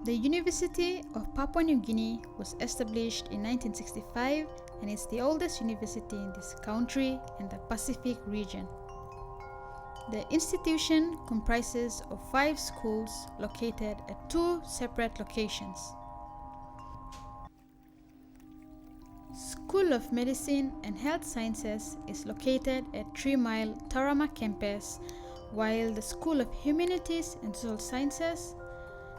The University of Papua New Guinea was established in 1965 and is the oldest university in this country and the Pacific region. The institution comprises of 5 schools located at 2 separate locations. School of Medicine and Health Sciences is located at 3 Mile Tarama campus, while the School of Humanities and Social Sciences,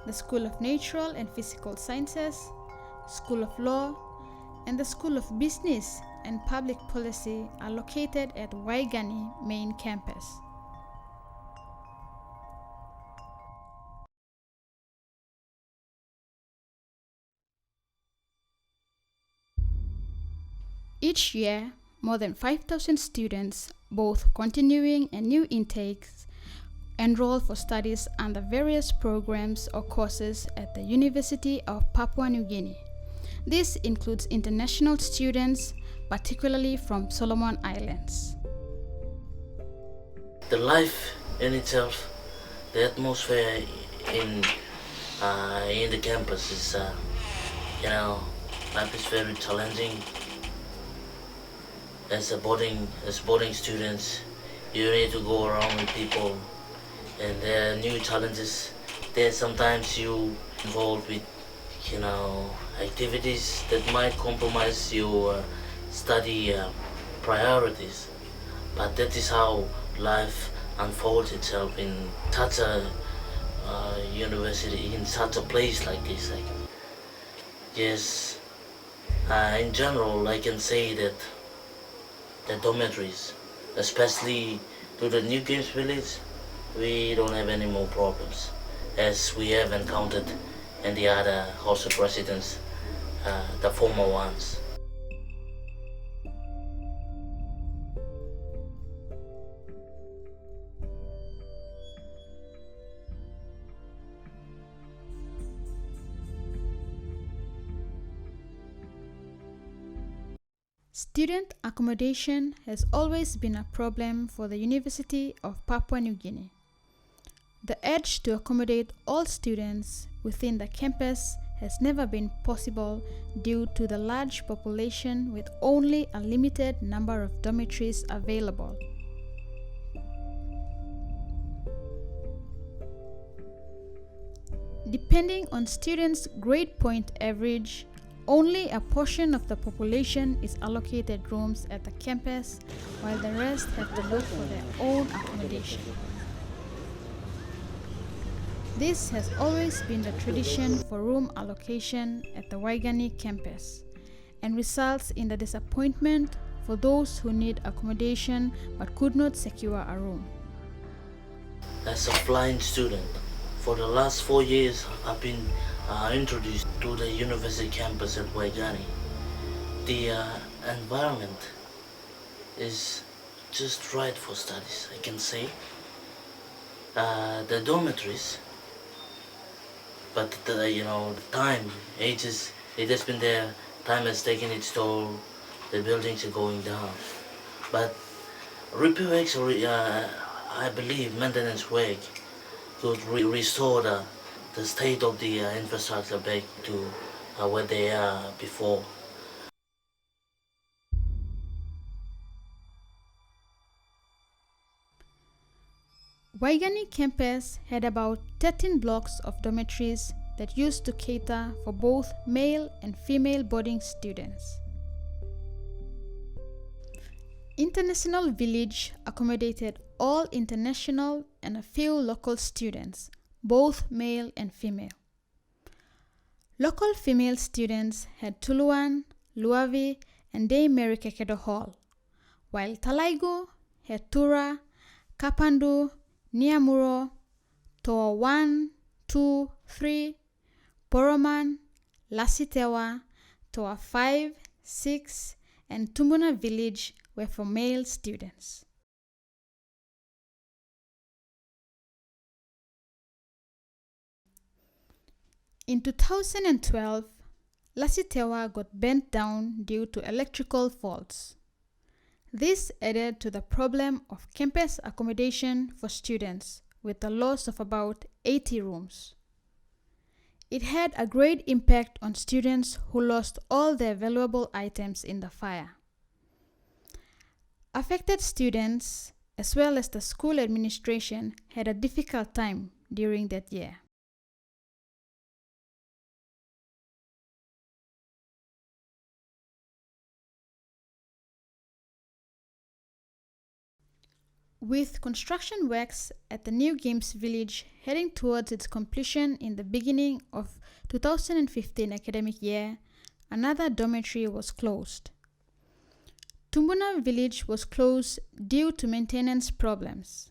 the School of Natural and Physical Sciences, School of Law, and the School of Business and Public Policy are located at Waigani main campus. Each year, more than 5,000 students, both continuing and new intakes, enroll for studies under various programs or courses at the University of Papua New Guinea. This includes international students, particularly from Solomon Islands. The life in itself, the atmosphere in the campus is, life is very challenging. As boarding students, you need to go around with people, and there are new challenges. There sometimes you involved with, activities that might compromise your study priorities. But that is how life unfolds itself in such a university, in such a place like this. Yes, in general, I can say that the dormitories, especially to the New Games Village, we don't have any more problems, as we have encountered in the other hostel residents, the former ones. Student accommodation has always been a problem for the University of Papua New Guinea. The urge to accommodate all students within the campus has never been possible due to the large population with only a limited number of dormitories available. Depending on students' grade point average, only a portion of the population is allocated rooms at the campus, while the rest have to look for their own accommodation. This has always been the tradition for room allocation at the Waigani campus, and results in the disappointment for those who need accommodation but could not secure a room. As a flying student, for the last 4 years, I've been introduced to the university campus at Waigani. The environment is just right for studies, I can say. The dormitories, but the time, ages, it has been there. Time has taken its toll. The buildings are going down, but repair works, I believe, maintenance work could restore the state of the infrastructure back to where they are before. Waigani campus had about 13 blocks of dormitories that used to cater for both male and female boarding students. International Village accommodated all international and a few local students, both male and female. Local female students had Tuluan, Luavi, and Dame Mary Kekedo Hall, while Talaigo had Tura, Kapandu, Niamuro, Toa 1, 2, 3, Poroman, Lasitewa, Toa 5, 6, and Tumbuna Village were for male students. In 2012, Lasitewa got burnt down due to electrical faults. This added to the problem of campus accommodation for students, with the loss of about 80 rooms. It had a great impact on students who lost all their valuable items in the fire. Affected students, as well as the school administration, had a difficult time during that year. With construction works at the new Games Village heading towards its completion in the beginning of 2015 academic year, another dormitory was closed. Tumbuna Village was closed due to maintenance problems.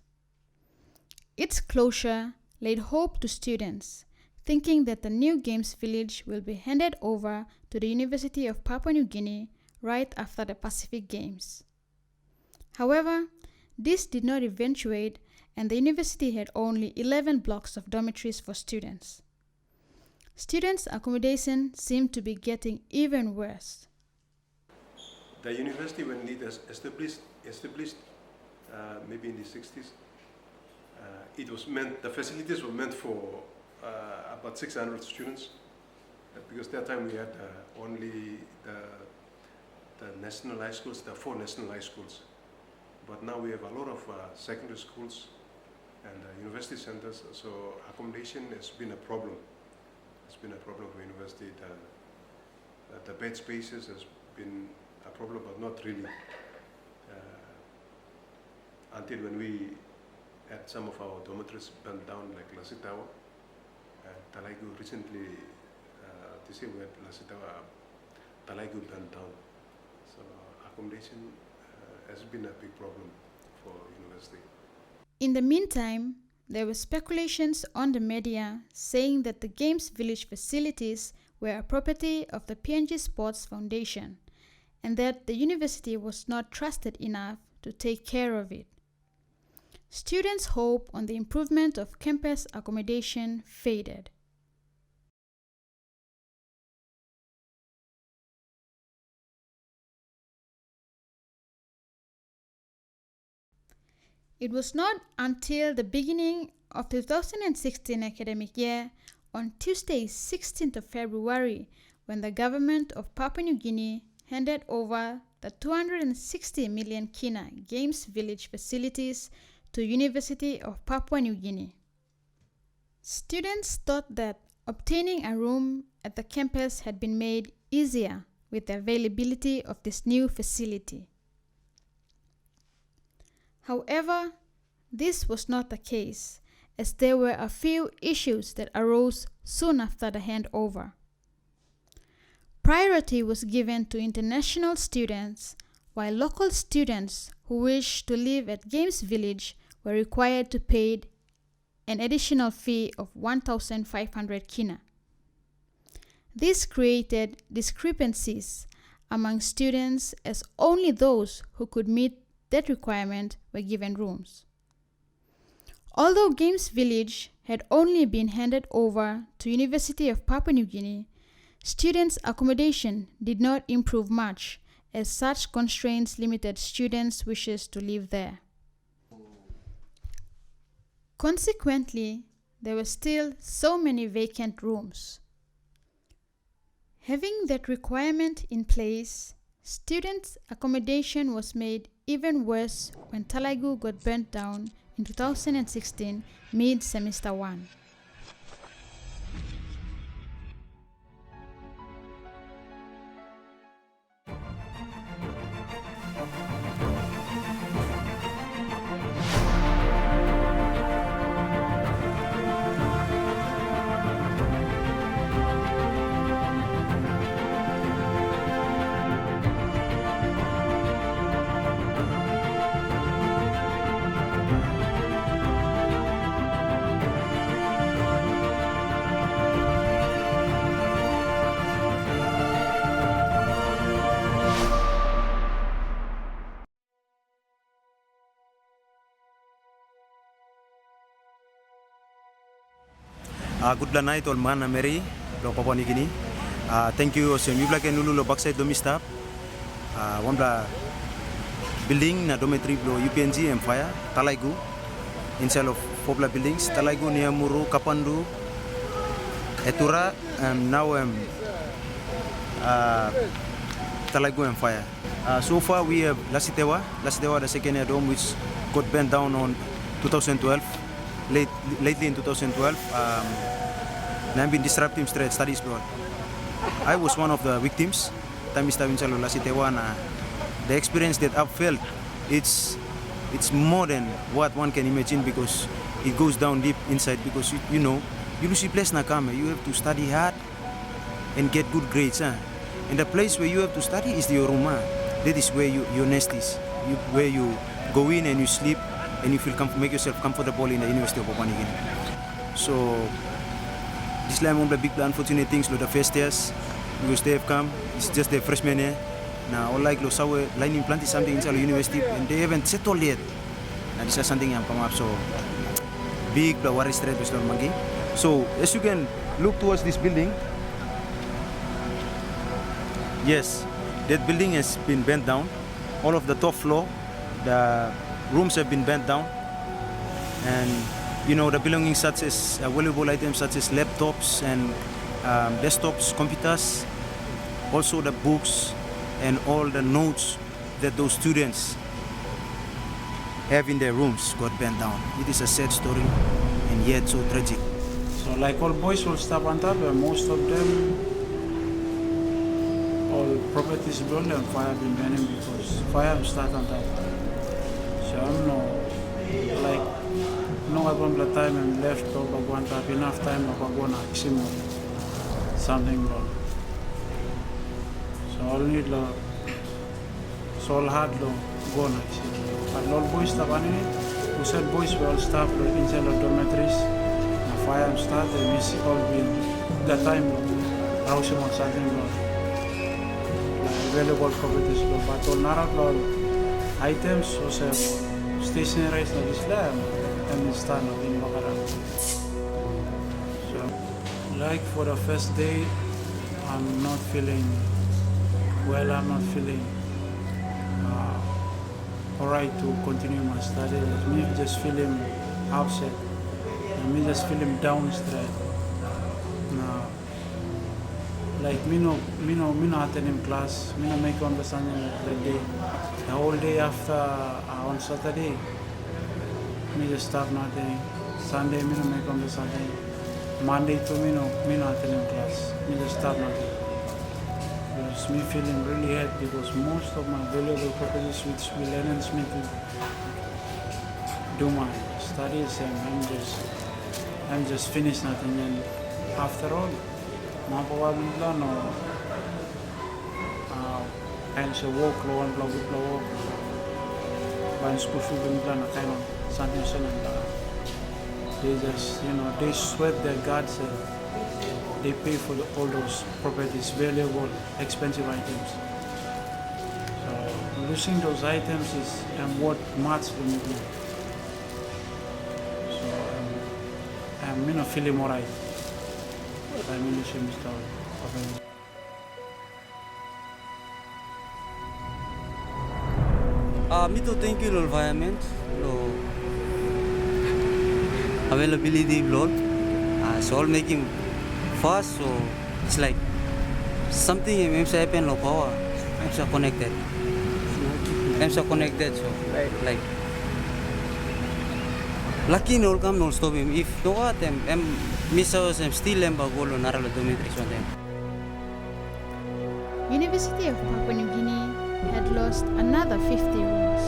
Its closure laid hope to students, thinking that the new Games Village will be handed over to the University of Papua New Guinea right after the Pacific Games. However, this did not eventuate, and the university had only 11 blocks of dormitories for students. Students' accommodation seemed to be getting even worse. The university, when it was established maybe in the 60s, the facilities were meant for about 600 students, because that time we had only the national high schools, the 4 national high schools. But now we have a lot of secondary schools and university centers, so accommodation has been a problem. It's been a problem for university. The bed spaces has been a problem, but not really. Until when we had some of our dormitories burnt down, like Lasitawa and Talaigu recently. This year we had Lasitawa, Talaigu burnt down. So accommodation has been a big problem for university. In the meantime, there were speculations on the media saying that the Games Village facilities were a property of the PNG Sports Foundation and that the university was not trusted enough to take care of it. Students' hope on the improvement of campus accommodation faded. It was not until the beginning of the 2016 academic year, on Tuesday, 16th of February, when the government of Papua New Guinea handed over the 260 million kina Games Village facilities to University of Papua New Guinea. Students thought that obtaining a room at the campus had been made easier with the availability of this new facility. However, this was not the case, as there were a few issues that arose soon after the handover. Priority was given to international students, while local students who wished to live at Games Village were required to pay an additional fee of 1,500 kina. This created discrepancies among students, as only those who could meet that requirement were given rooms. Although Games Village had only been handed over to University of Papua New Guinea, students' accommodation did not improve much, as such constraints limited students' wishes to live there. Consequently, there were still so many vacant rooms. Having that requirement in place, students' accommodation was made even worse when Talaigu got burnt down in 2016 mid-semester 1. Good night, all man, Mary, lo Papua New Guinea. Thank you, so you black and Lulu lo backside domi staff. One bla building na dormitory blo UPNG and fire Talaigu inside of 4 buildings Talaigu Niamuru Kapandu Etura, now Talago and Fire. So far we have Lasitewa, the second year dome, which got burned down on 2012, lately in 2012. I've been disrupting studies. I was one of the victims. The experience that I've felt, it's more than what one can imagine, because it goes down deep inside, because you know, you lose your place nakame. You have to study hard and get good grades. And the place where you have to study is your room. That is where your nest is. Where you go in and you sleep and you feel make yourself comfortable in the University of Papua New Guinea. So this is one of the big unfortunate things with the first years, because they have come, it's just the freshman year. Now all like Losawe line implant is something inside the university and they haven't settled yet. Now this is something I'm come up, so big the worry straight with Mangi. So as you can look towards this building, yes, that building has been bent down. All of the top floor, the rooms have been bent down, and you know, the belongings such as valuable items such as laptops and desktops, computers, also the books and all the notes that those students have in their rooms got bent down. It is a sad story and yet so tragic. So like all boys will stop on top, and most of them, all properties burned and fire been burning because fire start on top. So I'm like no at one time and left over one tap enough time of one maximum something wrong. So all need lo so all hard lo go next. But all boys stop on it. We said boys will all stop inside the dormitories. The fire start and we see all been that time rousing on something wrong. Available properties lo but all not all items so say stationery is not Islam and it's done in Bakaran. So like for the first day I'm not feeling well, I'm not feeling alright to continue my study. Me just feeling upset. And me just feeling down straight. Like me no attending class, me no make understanding the day. The whole day after on Saturday, me just stop nothing. Sunday me no make understanding. Monday to me no attending class. Me just stop nothing. Because me feeling really hurt because most of my valuable properties which will enhance me to do my studies and I'm just finished nothing, and after all mapawala no and so work low and blow by school food and plan a kind of something and they just they sweat their guts and they pay for all those properties, valuable, expensive items. So losing those items is what much for me. So I'm not feeling alright. I'm in the same story. Me to thank you, environment, availability, Lord. So all making fast, so it's like something I'm happen no power. I'm so connected. So like lucky no come no stop him. If no what I'm miss us, I'm still bagolo naralo dormitories on them. University of Papua New Guinea had lost another 50 rooms.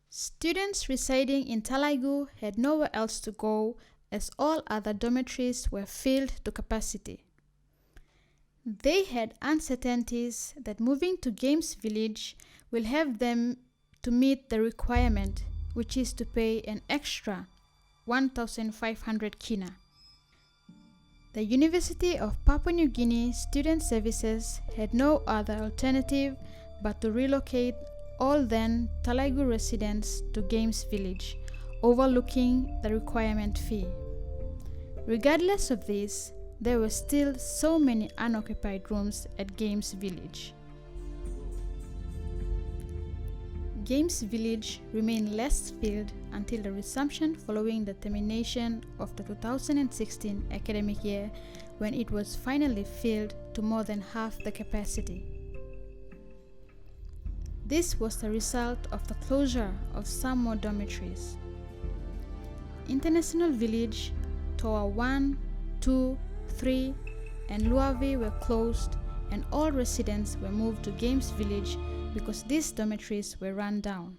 Students residing in Talaigu had nowhere else to go as all other dormitories were filled to capacity. They had uncertainties that moving to Games Village will have them to meet the requirement, which is to pay an extra 1,500 kina. The University of Papua New Guinea Student Services had no other alternative but to relocate all then Talaigu residents to Games Village, overlooking the requirement fee. Regardless of this, there were still so many unoccupied rooms at Games Village. Games Village remained less filled until the resumption following the termination of the 2016 academic year, when it was finally filled to more than half the capacity. This was the result of the closure of some more dormitories. International Village, Tower 1, 2, 3, and Luavi were closed, and all residents were moved to Games Village because these dormitories were run down.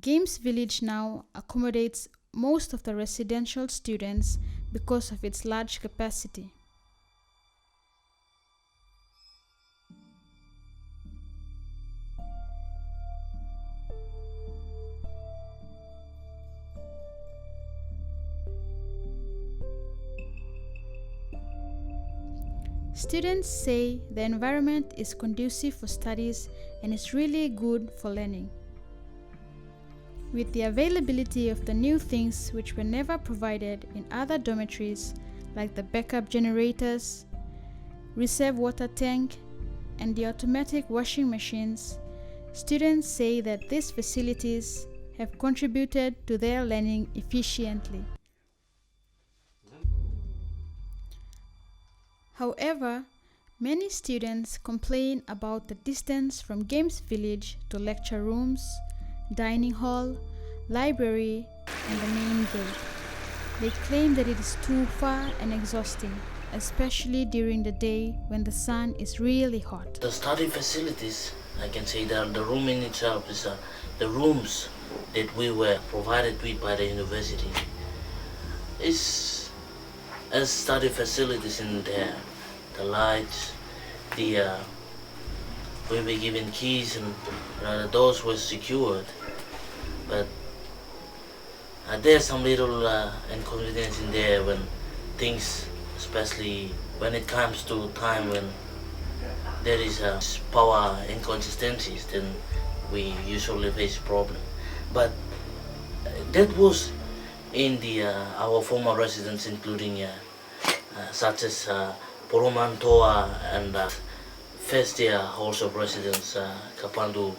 Games Village now accommodates most of the residential students because of its large capacity. Students say the environment is conducive for studies and is really good for learning. With the availability of the new things which were never provided in other dormitories, like the backup generators, reserve water tank, and the automatic washing machines, students say that these facilities have contributed to their learning efficiently. However, many students complain about the distance from Games Village to lecture rooms, dining hall, library, and the main gate. They claim that it is too far and exhausting, especially during the day when the sun is really hot. The study facilities, I can say that the room in itself is the rooms that we were provided with by the university. Is as study facilities in there, the lights, we were given keys and the doors were secured, but there's some little inconvenience in there when things, especially when it comes to time when there is power inconsistencies, then we usually face problem. But that was in the our former residents, including such as Poroman, Toa, and first year halls of residence, Kapandu,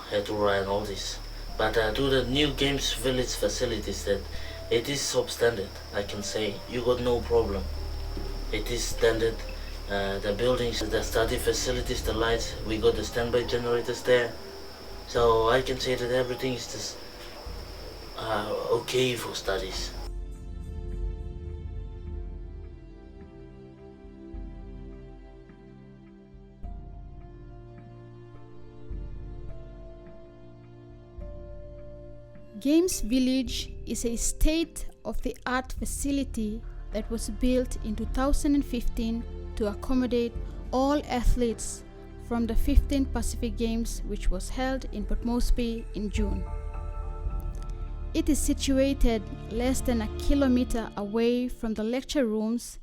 Hetura, and all this. But to the new Games Village facilities, that it is substandard, I can say. You got no problem. It is standard. The buildings, the study facilities, the lights, we got the standby generators there. So I can say that everything is just okay for studies. Games Village is a state-of-the-art facility that was built in 2015 to accommodate all athletes from the 15th Pacific Games, which was held in Port Moresby in June. It is situated less than a kilometer away from the lecture rooms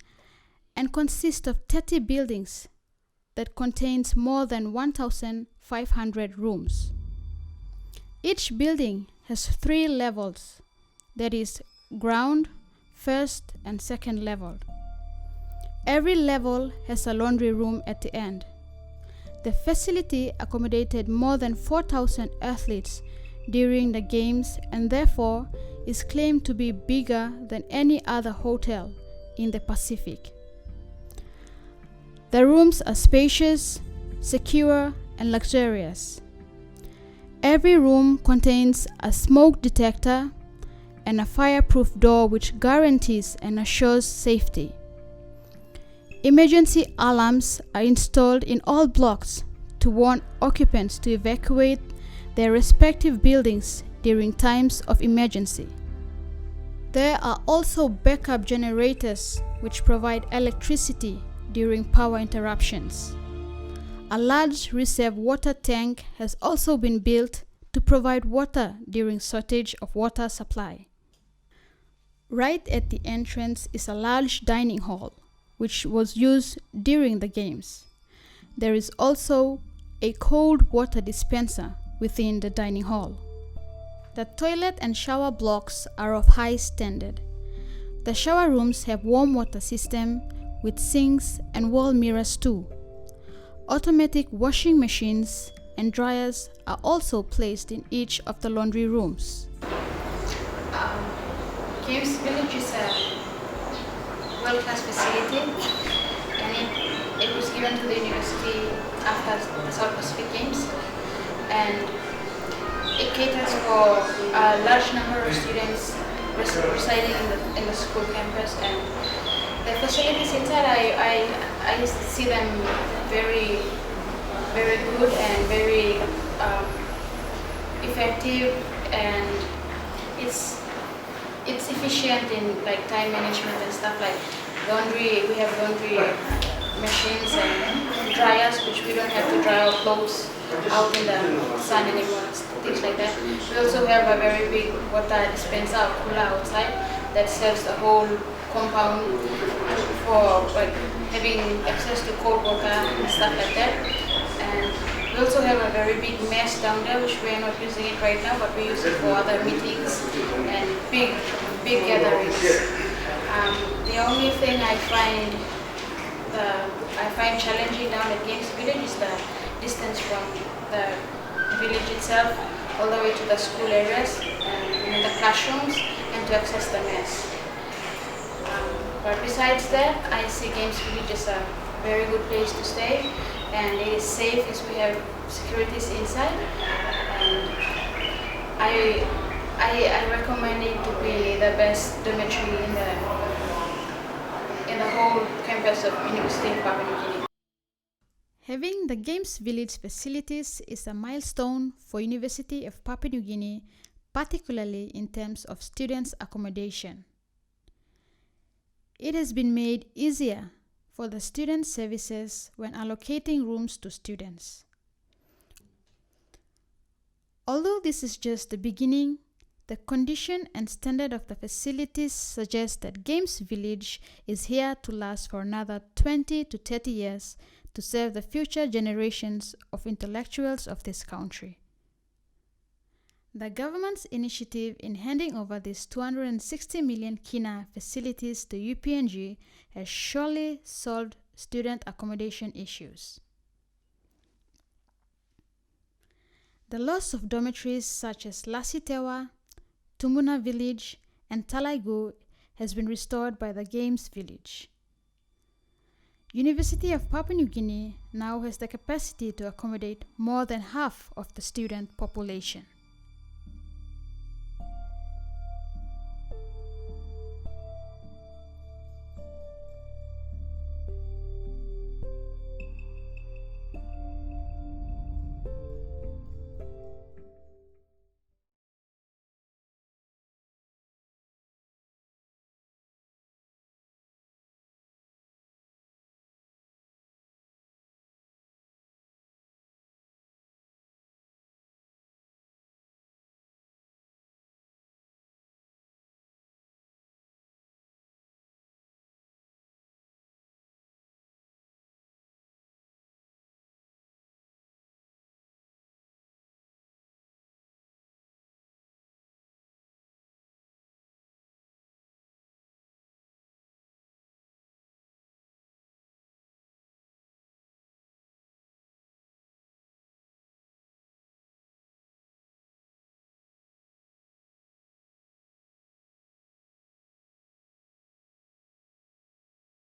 and consists of 30 buildings that contains more than 1,500 rooms. Each building has 3 levels, that is, ground, first and second level. Every level has a laundry room at the end. The facility accommodated more than 4,000 athletes during the games and therefore is claimed to be bigger than any other hotel in the Pacific. The rooms are spacious, secure, and luxurious. Every room contains a smoke detector and a fireproof door which guarantees and assures safety. Emergency alarms are installed in all blocks to warn occupants to evacuate their respective buildings during times of emergency. There are also backup generators which provide electricity during power interruptions. A large reserve water tank has also been built to provide water during shortage of water supply. Right at the entrance is a large dining hall, which was used during the games. There is also a cold water dispenser within the dining hall. The toilet and shower blocks are of high standard. The shower rooms have warm water system with sinks and wall mirrors too. Automatic washing machines and dryers are also placed in each of the laundry rooms. Games Village is a world-class facility, and it was given to the university after the South Pacific Games, and it caters for a large number of students residing in the school campus. And the facilities inside, I see them very, very good and very effective, and it's efficient in like time management and stuff. Like laundry, we have laundry machines and dryers, which we don't have to dry our clothes out in the sun anymore, things like that. We also have a very big water dispenser, cooler outside, that serves the whole compound for like having access to cold water and stuff like that. And we also have a very big mess down there, which we are not using it right now, but we use it for other meetings and big gatherings. The only thing I find challenging down at Games Village is the distance from the village itself all the way to the school areas and the classrooms and to access the mess. But besides that, I see Games Village as a very good place to stay, and it is safe as we have securities inside. And I recommend it to be the best dormitory in the whole campus of University of Papua New Guinea. Having the Games Village facilities is a milestone for University of Papua New Guinea, particularly in terms of students' accommodation. It has been made easier for the student services when allocating rooms to students. Although this is just the beginning, the condition and standard of the facilities suggest that Games Village is here to last for another 20 to 30 years to serve the future generations of intellectuals of this country. The government's initiative in handing over these 260 million kina facilities to UPNG has surely solved student accommodation issues. The loss of dormitories such as Lasitewa, Tumuna Village, and Talaigu has been restored by the Games Village. University of Papua New Guinea now has the capacity to accommodate more than half of the student population.